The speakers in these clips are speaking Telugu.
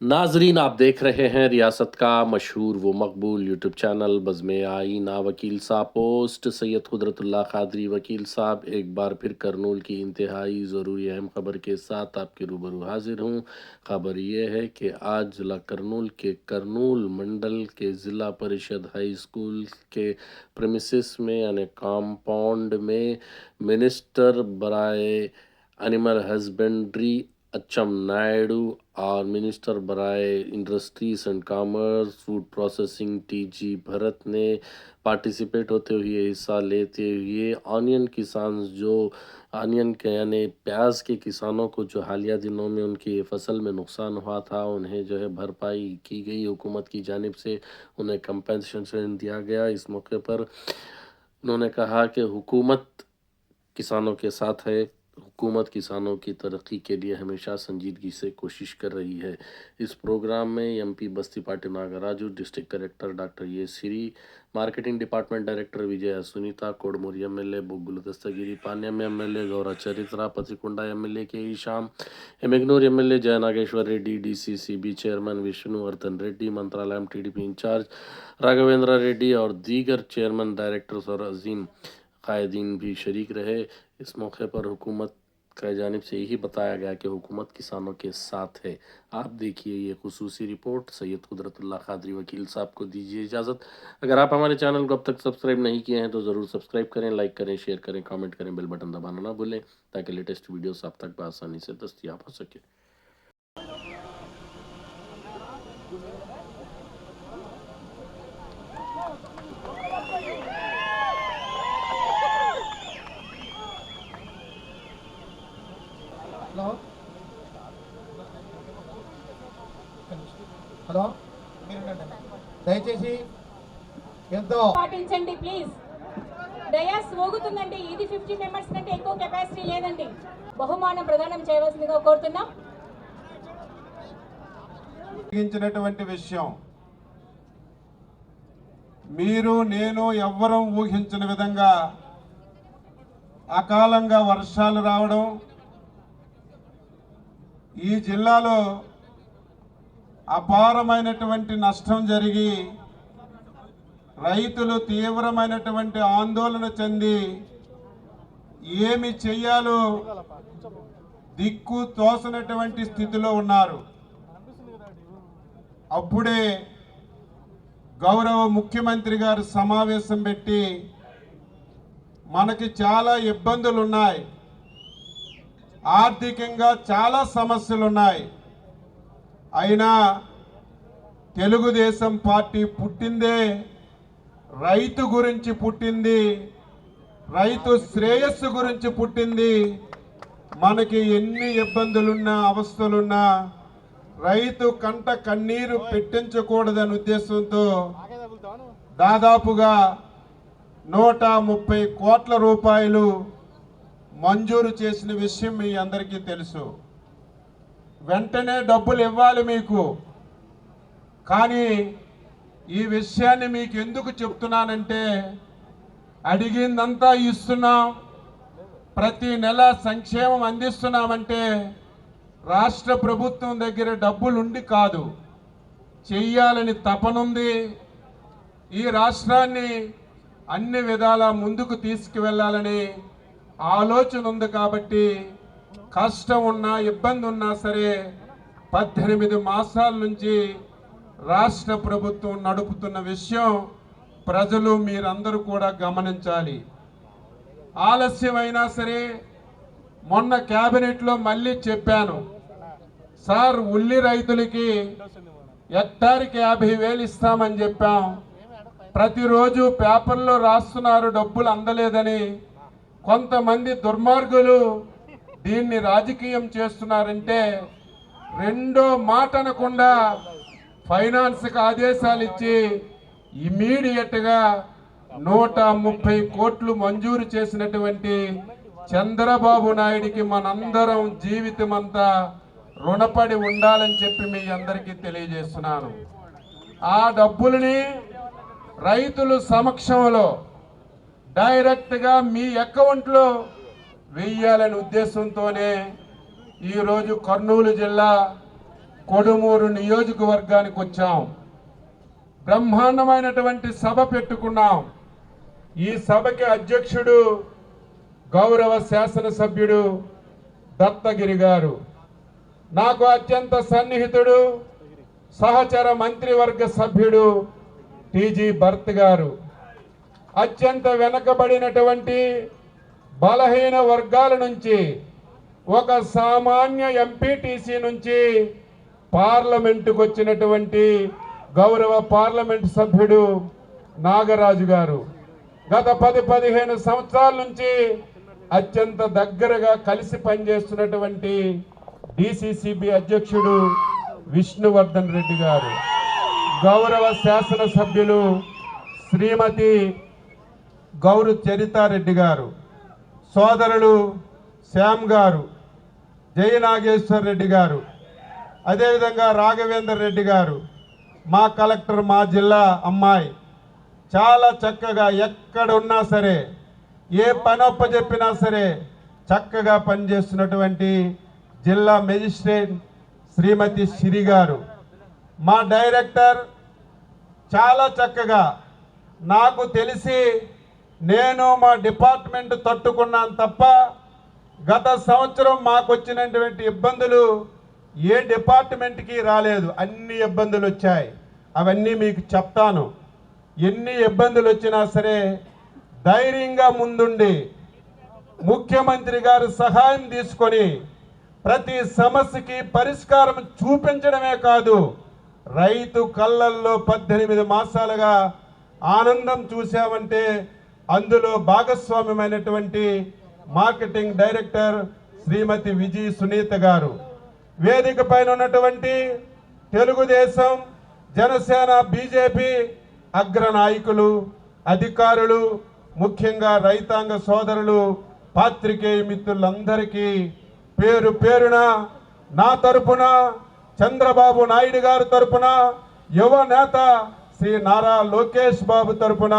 नाजरीन, आप देख रहे हैं रियासत का मशहूर व मकबूल यूट्यूब चैनल बज़्म आईना। वकील साहब पोस्ट सैयद कुदरतुल्लाह कादरी वकील साहब एक बार फिर करनूल की इंतहाई ज़रूरी अहम खबर के साथ आपके रूबरू हाजिर हूँ। खबर ये है कि आज ज़िला करनूल के करनूल मंडल के ज़िला परिषद हाई स्कूल के प्रेमिसेस में यानी कंपाउंड में मिनिस्टर बराए एनिमल हस्बेंड्री अच्चम नायडू और मिनिस्टर बराए industries and commerce food processing TG Bharat ने पार्टिसिपेट होते हुए हिस्सा लेते हुए ऑनियन किसान जो ऑनियन के यानी प्याज के किसानों को जो हालिया दिनों में उनकी फसल में नुकसान हुआ था उन्हें जो है भरपाई की गई हुकूमत की जानिब से, उन्हें कंपनसेशन दिया गया। इस मौके पर उन्होंने कहा कि हुकूमत किसानों के साथ है, हुकूमत किसानों की तरक्की के लिए हमेशा संजीदगी से कोशिश कर रही है। इस प्रोग्राम में MP Bastipati Nagaraju, district collector doctor A Siri, marketing department director Vijay Sunitha, Kodumur MLA Buggula Dastagiri, Panyam MLA Gowru Charitha, Pattikonda MLA K Eshyam, Yemmiganur MLA Jaya Nageswara Reddy, DCCB chairman Vishnuvardhan Reddy, Mantralayam TDP in charge Raghavendra Reddy और दीगर चेयरमैन डायरेक्टर्स और अजीम कायदीन भी शरीक रहे। इस मौके पर हुकूमत का जानिब से यही बताया गया कि हुकूमत किसानों के साथ है। आप देखिए ये खुसूसी रिपोर्ट। सैयद कुदरतुल्लाह कादरी वकील साहब को दीजिए इजाज़त। अगर आप हमारे चैनल को अब तक सब्सक्राइब नहीं किए हैं तो ज़रूर सब्सक्राइब करें, लाइक करें, शेयर करें, कमेंट करें, बेल बटन दबाना ना भूलें ताकि लेटेस्ट वीडियोस आप तक आसानी से दस्तियाब हो सके। హలో హలో దయచేసి ఎంతో పాటించండి ప్లీజ్. డయాస్ మోగుతుందండి. ఇది 50 మెంబర్స్ కంటే ఎక్కువ కెపాసిటీ లేదండి. బహుమానం ప్రదానం చేయవలసిందిగా కోరుతున్నాం. విషయం మీరు నేను ఎవ్వరూ ఊహించని విధంగా అకాలంగా వర్షాలు రావడం, ఈ జిల్లాలో అపారమైనటువంటి నష్టం జరిగి రైతులు తీవ్రమైనటువంటి ఆందోళన చెంది ఏమి చెయ్యాలో దిక్కు తోసనటువంటి స్థితిలో ఉన్నారు. అప్పుడే గౌరవ ముఖ్యమంత్రి గారు సమావేశం పెట్టి మనకి చాలా ఇబ్బందులు ఉన్నాయి, ఆర్థికంగా చాలా సమస్యలు ఉన్నాయి, అయినా తెలుగుదేశం పార్టీ పుట్టిందే రైతు గురించి పుట్టింది, రైతు శ్రేయస్సు గురించి పుట్టింది. మనకి ఎన్ని ఇబ్బందులున్నా అవస్థలున్నా రైతు కంట కన్నీరు పెట్టించకూడదనే ఉద్దేశంతో దాదాపుగా 130 కోట్ల రూపాయలు మంజూరు చేసిన విషయం మీ అందరికీ తెలుసు. వెంటనే డబ్బులు ఇవ్వాలి మీకు. కానీ ఈ విషయాన్ని మీకు ఎందుకు చెప్తున్నానంటే అడిగిందంతా ఇస్తున్నాం, ప్రతి నెల సంక్షేమం అందిస్తున్నామంటే రాష్ట్ర ప్రభుత్వం దగ్గర డబ్బులుండి కాదు, చెయ్యాలని తపనుంది. ఈ రాష్ట్రాన్ని అన్ని విధాలా ముందుకు తీసుకువెళ్ళాలని ఆలోచన ఉంది. కాబట్టి కష్టం ఉన్నా ఇబ్బంది ఉన్నా సరే 18 మాసాల నుంచి రాష్ట్ర ప్రభుత్వం నడుపుతున్న విషయం ప్రజలు మీరందరూ కూడా గమనించాలి. ఆలస్యమైనా సరే మొన్న క్యాబినెట్లో మళ్ళీ చెప్పాను, సార్ ఉల్లి రైతులకి హెక్టార్కి 50,000 ఇస్తామని చెప్పాం. ప్రతిరోజు పేపర్లో రాస్తున్నారు డబ్బులు అందలేదని. కొంతమంది దుర్మార్గులు దీన్ని రాజకీయం చేస్తున్నారంటే రెండో మాట అనకుండా ఫైనాన్స్కి ఆదేశాలు ఇచ్చి ఇమీడియట్గా 130 కోట్లు మంజూరు చేసినటువంటి చంద్రబాబు నాయుడికి మనందరం జీవితమంతా రుణపడి ఉండాలని చెప్పి మీ అందరికీ తెలియజేస్తున్నాను. ఆ డబ్బుల్ని రైతుల సమక్షంలో డైరెక్ట్గా మీ అకౌంట్లో వేయాలనే ఉద్దేశంతోనే ఈరోజు కర్నూలు జిల్లా కొడుమూరు నియోజకవర్గానికి వచ్చాం. బ్రహ్మాండమైనటువంటి సభ పెట్టుకున్నాం. ఈ సభకి అధ్యక్షుడు గౌరవ శాసనసభ్యుడు దత్తగిరి గారు, నాకు అత్యంత సన్నిహితుడు సహచర మంత్రివర్గ సభ్యుడు టీజీ భరత్ గారు, అత్యంత వెనకబడినటువంటి బలహీన వర్గాల నుంచి ఒక సామాన్య ఎంపీటీసీ నుంచి పార్లమెంటుకు వచ్చినటువంటి గౌరవ పార్లమెంటు సభ్యుడు నాగరాజు గారు, గత 10-15 సంవత్సరాల నుంచి అత్యంత దగ్గరగా కలిసి పనిచేస్తున్నటువంటి డిసిసిబి అధ్యక్షుడు విష్ణువర్ధన్ రెడ్డి గారు, గౌరవ శాసనసభ్యులు శ్రీమతి గౌరు చరితారెడ్డి గారు, సోదరులు శ్యామ్ గారు, జయనాగేశ్వర్ రెడ్డి గారు, అదేవిధంగా రాఘవేందర్ రెడ్డి గారు, మా కలెక్టర్, మా జిల్లా అమ్మాయి, చాలా చక్కగా ఎక్కడ ఉన్నా సరే ఏ పని అప్పచెప్పినా సరే చక్కగా పనిచేస్తున్నటువంటి జిల్లా మెజిస్ట్రేట్ శ్రీమతి సిరి గారు, మా డైరెక్టర్ చాలా చక్కగా, నాకు తెలిసి నేను మా డిపార్ట్మెంట్ తట్టుకున్నాను తప్ప గత సంవత్సరం మాకు వచ్చినటువంటి ఇబ్బందులు ఏ డిపార్ట్మెంట్కి రాలేదు. అన్ని ఇబ్బందులు వచ్చాయి, అవన్నీ మీకు చెప్తాను. ఎన్ని ఇబ్బందులు వచ్చినా సరే ధైర్యంగా ముందుండి ముఖ్యమంత్రి గారు సహాయం తీసుకొని ప్రతి సమస్యకి పరిష్కారం చూపించడమే కాదు, రైతు కళ్ళల్లో 18 మాసాలుగా ఆనందం చూసామంటే అందులో భాగస్వామ్యమైనటువంటి మార్కెటింగ్ డైరెక్టర్ శ్రీమతి విజయ్ సునీత గారు, వేదిక పైన ఉన్నటువంటి తెలుగుదేశం, జనసేన, బీజేపీ అగ్ర నాయకులు, అధికారులు, ముఖ్యంగా రైతాంగ సోదరులు, పాత్రికేయ మిత్రులందరికీ పేరు పేరున నా తరపున, చంద్రబాబు నాయుడు గారి తరపున, యువ నేత శ్రీ నారా లోకేష్ బాబు తరపున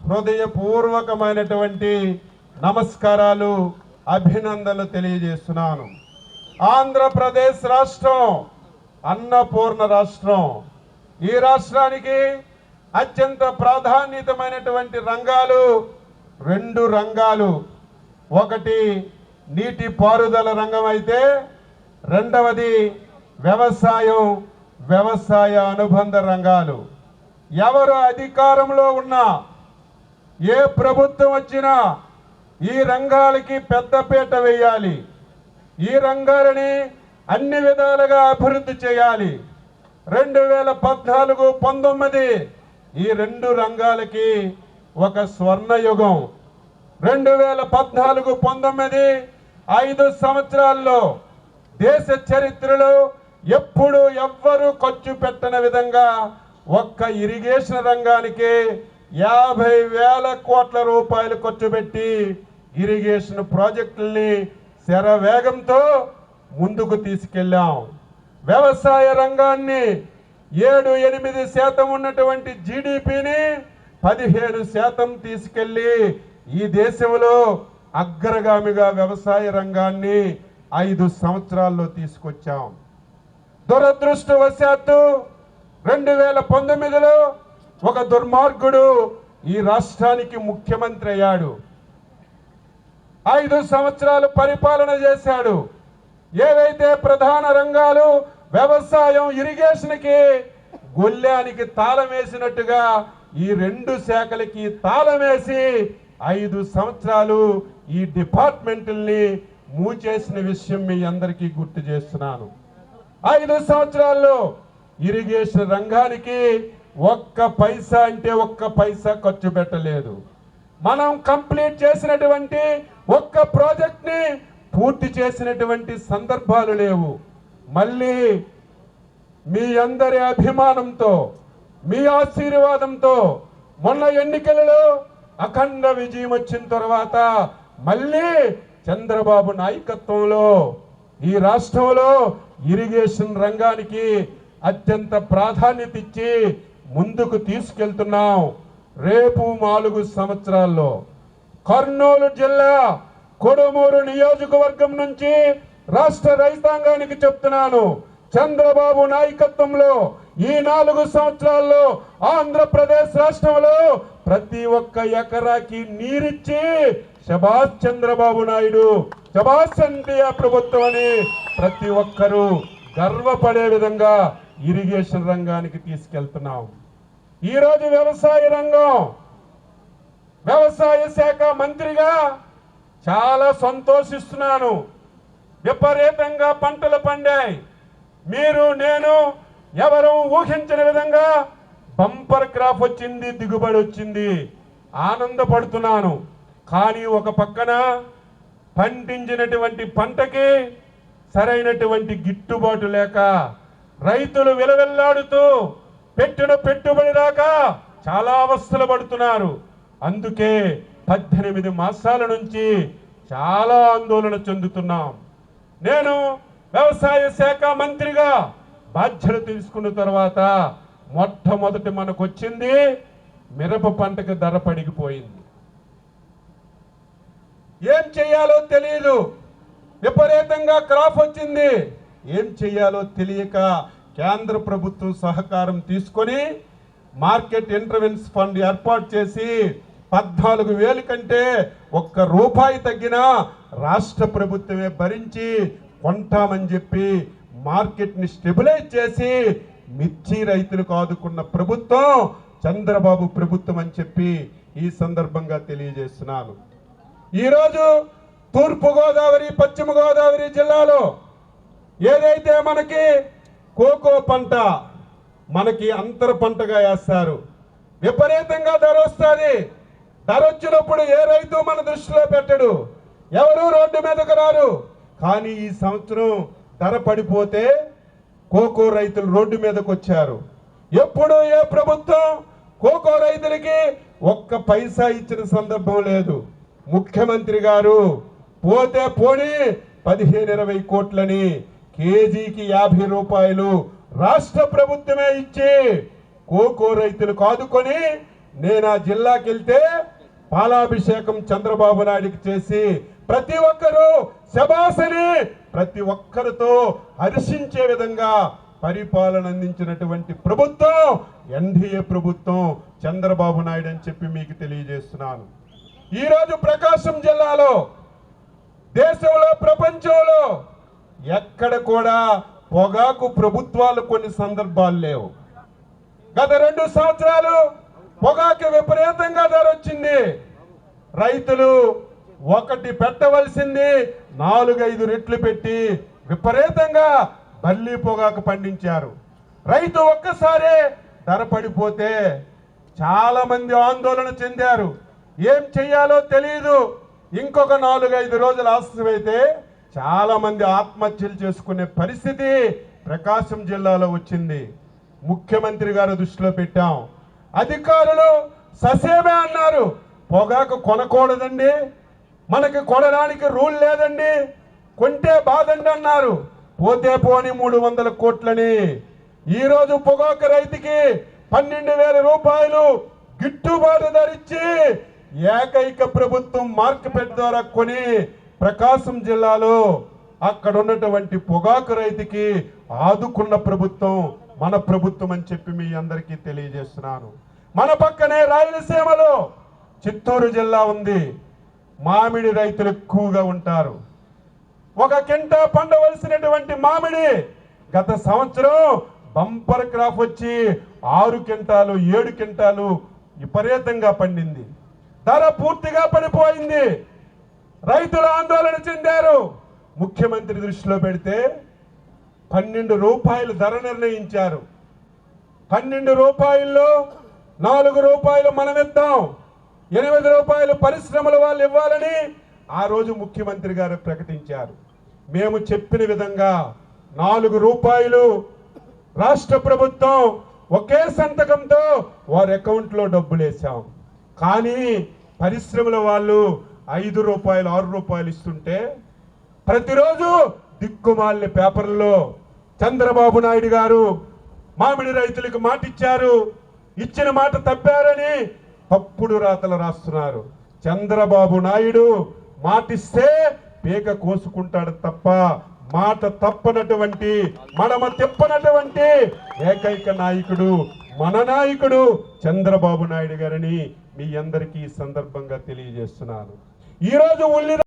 హృదయపూర్వకమైనటువంటి నమస్కారాలు, అభినందనలు తెలియజేస్తున్నాను. ఆంధ్రప్రదేశ్ రాష్ట్రం అన్నపూర్ణ రాష్ట్రం. ఈ రాష్ట్రానికి అత్యంత ప్రాధాన్యతమైనటువంటి రంగాలు 2 రంగాలు. ఒకటి నీటి పారుదల రంగం అయితే రెండవది వ్యవసాయం, వ్యవసాయ అనుబంధ రంగాలు. ఎవరు అధికారంలో ఉన్నా, ఏ ప్రభుత్వం వచ్చినా ఈ రంగాలకి పెద్దపీట వేయాలి, ఈ రంగాలని అన్ని విధాలుగా అభివృద్ధి చేయాలి. 2014-19 ఈ 2 రంగాలకి ఒక స్వర్ణయుగం. 2014-19 5 సంవత్సరాల్లో దేశ చరిత్రలో ఎప్పుడు ఎవ్వరూ ఖర్చు పెట్టని విధంగా ఒక్క ఇరిగేషన్ రంగానికి 50,000 కోట్ల రూపాయలు ఖర్చు పెట్టి ఇరిగేషన్ ప్రాజెక్టుల్ని శరవేగంతో ముందుకు తీసుకెళ్ళాం. వ్యవసాయ రంగాన్ని 7-8% ఉన్నటువంటి జీడిపిని 15% తీసుకెళ్లి ఈ దేశంలో అగ్రగామిగా వ్యవసాయ రంగాన్ని 5 సంవత్సరాల్లో తీసుకొచ్చాం. దురదృష్టవశాత్తు 2019లో ఒక దుర్మార్గుడు ఈ రాష్ట్రానికి ముఖ్యమంత్రి అయ్యాడు. 5 సంవత్సరాలు పరిపాలన చేశాడు. ఏవైతే ప్రధాన రంగాలు వ్యవసాయం, ఇరిగేషన్కి గొల్లానికి తాళం వేసినట్టుగా ఈ 2 శాఖలకి తాళం వేసి 5 సంవత్సరాలు ఈ డిపార్ట్మెంట్ని మూచేసిన విషయం మీ అందరికీ గుర్తు చేస్తున్నాను. 5 సంవత్సరాల్లో ఇరిగేషన్ రంగానికి ఒక్క పైసా అంటే ఒక్క పైసా ఖర్చు పెట్టలేదు. మనం కంప్లీట్ చేసినటువంటి ఒక్క ప్రాజెక్ట్ ని పూర్తి చేసినటువంటి సందర్భాలు లేవు. మళ్ళీ మీ అందరి అభిమానంతో, మీ ఆశీర్వాదంతో మొన్న ఎన్నికలలో అఖండ విజయం వచ్చిన తర్వాత మళ్ళీ చంద్రబాబు నాయకత్వంలో ఈ రాష్ట్రంలో ఇరిగేషన్ రంగానికి అత్యంత ప్రాధాన్యత ఇచ్చి ముందుకు తీసుకెళ్తున్నాం. రేపు 4 సంవత్సరాల్లో కర్నూలు జిల్లా కొడుమూరు నియోజకవర్గం నుంచి రాష్ట్ర రైతాంగానికి చెప్తున్నాను, చంద్రబాబు నాయకత్వంలో ఈ 4 సంవత్సరాల్లో ఆంధ్రప్రదేశ్ రాష్ట్రంలో ప్రతి ఒక్క ఎకరాకి నీరిచ్చి శభాష్ చంద్రబాబు నాయుడు, శభాష్ ఎన్టీఆర్ ప్రభుత్వం అని ప్రతి ఒక్కరూ గర్వపడే విధంగా ఇరిగేషన్ రంగానికి తీసుకెళ్తున్నాం. ఈరోజు వ్యవసాయ రంగం, వ్యవసాయ శాఖ మంత్రిగా చాలా సంతోషిస్తున్నాను. విపరీతంగా పంటలు పండాయి. మీరు నేను ఎవరు ఊహించని విధంగా బంపర్ క్రాప్ వచ్చింది, దిగుబడి వచ్చింది, ఆనందపడుతున్నాను. కానీ ఒక పక్కన పండించినటువంటి పంటకి సరైనటువంటి గిట్టుబాటు లేక రైతులు విలవిల్లాడుతూ పెట్టిన పెట్టుబడి రాక చాలా అవస్థలు పడుతున్నారు. అందుకే 18 మాసాల నుంచి చాలా ఆందోళన చెందుతున్నాం. నేను వ్యవసాయ శాఖ మంత్రిగా బాధ్యత తీసుకున్న తర్వాత మొట్టమొదటి మనకు వచ్చింది మిరప పంటకు ధర పడిగిపోయింది. ఏం చేయాలో తెలియదు, విపరీతంగా క్రాప్ వచ్చింది. ఏం చేయాలో తెలియక కేంద్ర ప్రభుత్వం సహకారం తీసుకొని మార్కెట్ ఇంటర్వెన్స్ ఫండ్ ఏర్పాటు చేసి 14,000 కంటే ₹1 తగ్గినా రాష్ట్ర ప్రభుత్వమే భరించి కొంటామని చెప్పి మార్కెట్ని స్టెబిలైజ్ చేసి మిర్చి రైతులకు ఆదుకున్న ప్రభుత్వం చంద్రబాబు ప్రభుత్వం అని చెప్పి ఈ సందర్భంగా తెలియజేస్తున్నాను. ఈరోజు తూర్పుగోదావరి, పశ్చిమ గోదావరి జిల్లాలో ఏదైతే మనకి కోకో పంట మనకి అంతర పంటగా వేస్తారు, విపరీతంగా ధర వస్తుంది. ధర వచ్చినప్పుడు ఏ రైతు మన దృష్టిలో పెట్టడు, ఎవరు రోడ్డు మీదకు రారు. కానీ ఈ సంవత్సరం ధర పడిపోతే కోకో రైతులు రోడ్డు మీదకు వచ్చారు. ఎప్పుడు ఏ ప్రభుత్వం కోకో రైతులకి 1 పైసా ఇచ్చిన సందర్భం లేదు. ముఖ్యమంత్రి గారు పోతే పోని 15-20 కోట్లని కేజీకి ₹50 రాష్ట్ర ప్రభుత్వమే ఇచ్చి కోకో రైతులకు ఆదుకొని నేను ఆ జిల్లాకి వెళ్తే పాలాభిషేకం చంద్రబాబు నాయుడికి చేసి ప్రతి ఒక్కరూ శభాషని ప్రతి ఒక్కరితో హర్షించే విధంగా పరిపాలన అందించినటువంటి ప్రభుత్వం ఎన్డీఏ ప్రభుత్వం చంద్రబాబు నాయుడు అని చెప్పి మీకు తెలియజేస్తున్నాను. ఈరోజు ప్రకాశం జిల్లాలో దేశంలో ప్రపంచంలో ఎక్కడ కూడా పొగాకు ప్రభుత్వాలు కొన్ని సందర్భాలు లేవు. గత 2 సంవత్సరాలు పొగాకు విపరీతంగా ధర వచ్చింది. రైతులు ఒకటి పెట్టవలసింది 4-5 రెట్లు పెట్టి విపరీతంగా బల్లి పొగాకు పండించారు. రైతు ఒక్కసారి ధర పడిపోతే చాలా మంది ఆందోళన చెందారు. ఏం చెయ్యాలో తెలియదు. ఇంకొక 4-5 రోజులు ఆలస్యమైతే చాలా మంది ఆత్మహత్యలు చేసుకునే పరిస్థితి ప్రకాశం జిల్లాలో వచ్చింది. ముఖ్యమంత్రి గారు దృష్టిలో పెట్టాం. అధికారులు ససేమే అన్నారు, పొగాకు కొనకూడదండి, మనకి కొనడానికి రూల్ లేదండి, కొంటే బాధండి అన్నారు. పోతే పోని 300 కోట్లని ఈరోజు పొగాకు రైతుకి ₹12,000 గిట్టుబాటు ధరిచ్చి ఏకైక ప్రభుత్వం మార్కెట్ ద్వారా కొని ప్రకాశం జిల్లాలో అక్కడ ఉన్నటువంటి పొగాకు రైతుకి ఆదుకున్న ప్రభుత్వం మన ప్రభుత్వం అని చెప్పి మీ అందరికీ తెలియజేస్తున్నాను. మన పక్కనే రాయలసీమలో చిత్తూరు జిల్లా ఉంది. మామిడి రైతులు ఎక్కువగా ఉంటారు. 1 కింటా పండవలసినటువంటి మామిడి గత సంవత్సరం బంపర్ క్రాప్ వచ్చి 6 క్వింటాలు 7 క్వింటాలు విపరీతంగా పండింది. ధర పూర్తిగా పడిపోయింది. రైతులు ఆందోళన చెందారు. ముఖ్యమంత్రి దృష్టిలో పెడితే ₹12 ధర నిర్ణయించారు. ₹12లో ₹4 మనం ఇద్దాం, ₹8 పరిశ్రమల వాళ్ళు ఇవ్వాలని ఆ రోజు ముఖ్యమంత్రి గారు ప్రకటించారు. మేము చెప్పిన విధంగా ₹4 రాష్ట్ర ప్రభుత్వం ఒకే సంతకంతో వారి అకౌంట్లో డబ్బులు వేసాం. కానీ పరిశ్రమల వాళ్ళు ₹5 ₹6 ఇస్తుంటే ప్రతిరోజు దిక్కుమాలిన పేపర్లో చంద్రబాబు నాయుడు గారు మామిడి రైతులకు మాట ఇచ్చారు, ఇచ్చిన మాట తప్పారని తప్పుడు రాతలు రాస్తున్నారు. చంద్రబాబు నాయుడు మాటిస్తే పీక కోసుకుంటాడు తప్ప మాట తప్పనటువంటి మడమ తిప్పనటువంటి ఏకైక నాయకుడు మన నాయకుడు చంద్రబాబు నాయుడు గారని మీ అందరికీ ఈ సందర్భంగా తెలియజేస్తున్నాను. ఈరోజు